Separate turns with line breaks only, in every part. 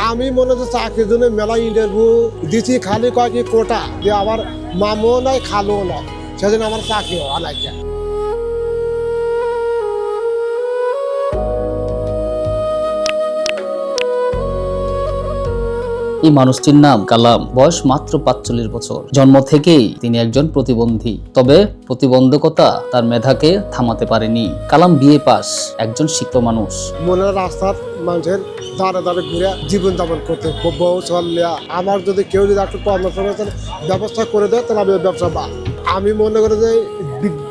আমি মনে হচ্ছে চাকরির জন্য মেলা ইন্টারভিউ দিচ্ছি, খালি কয় কি কোটা যে আমার মামও নয় খালও নয়, সেজন্য আমার চাকরি হওয়া নাই।
এই মানুষটির নাম কালাম। বয়স মাত্র ৪৫ বছর। জন্ম থেকেই তিনি একজন প্রতিবন্ধী। তবে প্রতিবন্ধকতা তার মেধাকে থামাতে পারেনি। কালাম বিএ পাস, একজন শিক্ষিত মানুষ।
মনে রাস্তার মানুষের দাঁড়ে দাঁড়ে ঘুরে জীবন যাপন করতে বউ চললে আমার যদি কেউ যদি একটু কর্মসংস্থান ব্যবস্থা করে দেয় তাহলে আমি ব্যবসা বা আমি মনে করি যে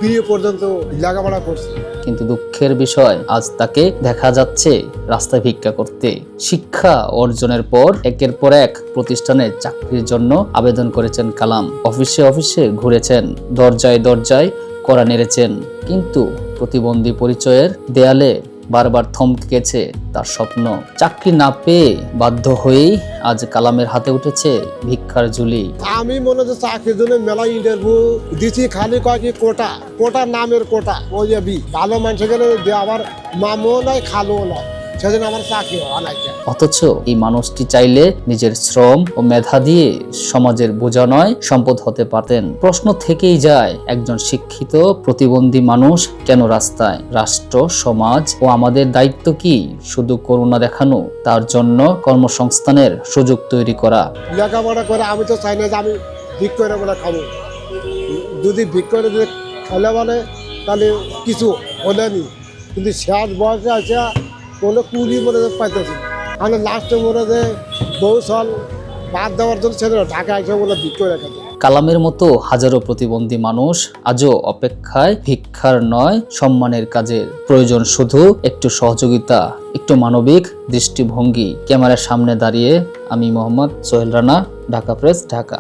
বিয়ে পর্যন্ত লেখাপড়া করছি।
কিন্তু দুঃখের বিষয়, আজ তাকে দেখা যাচ্ছে রাস্তায় ভিক্ষা করতে। শিক্ষা অর্জনের পর একের পর এক প্রতিষ্ঠানে চাকরির জন্য আবেদন করেছেন কালাম। অফিসে অফিসে ঘুরেছেন, দরজায় দরজায় কড়া নেড়েছেন, কিন্তু প্রতিবন্ধী পরিচয়ের দেয়ালে বারবার থমকে গেছে তার স্বপ্ন। চাকরি না পেয়ে বাধ্য হয়েই আজ কালামের হাতে উঠেছে ভিক্ষার ঝুলি।
আমি মনে হচ্ছে চাকরির জন্য মেলা ইন্টারভিউ দিচ্ছি, খালি কয় কি কোটা নামের কোটা ওই যে ভালো মানুষ গেলে আমার মামও নয় খালও নয়, সেজন্য আমার চাকরি হওয়া নাই।
অথচ এই মানুষটি চাইলে নিজের শ্রম ও মেধা দিয়ে সমাজের বোঝা নয় সম্পদ হতে পারতেন। প্রশ্ন থেকেই যায়, একজন শিক্ষিত প্রতিবন্ধী মানুষ কেন রাস্তায়? রাষ্ট্র, সমাজ ও আমাদের দায়িত্ব কি শুধু করুণা দেখানো? তার জন্য কর্মসংস্থানের সুযোগ তৈরি করা।
লেখাপড়া করে আমি তো চাই না যে আমি ভিক করে বলে খাবো। যদি ভিক করে খেলে বলে তাহলে কিছু হলেনি, কিন্তু শেষ বয়সে আছে কোনো কুলি মনে পাইতেছি। আমি লাস্টে মনে যে বউ সাল বাদ দেওয়ার জন্য ছেলে ঢাকা এসে বলে ভিক করে রেখে দেয়।
কালামের মতো হাজারো প্রতিবন্ধী মানুষ আজও অপেক্ষায়, ভিক্ষার নয় সম্মানের কাজের। প্রয়োজন শুধু একটু সহযোগিতা, একটু মানবিক দৃষ্টিভঙ্গি। ক্যামেরার সামনে দাঁড়িয়ে আমি মোহাম্মদ সোহেল রানা, ঢাকা প্রেস, ঢাকা।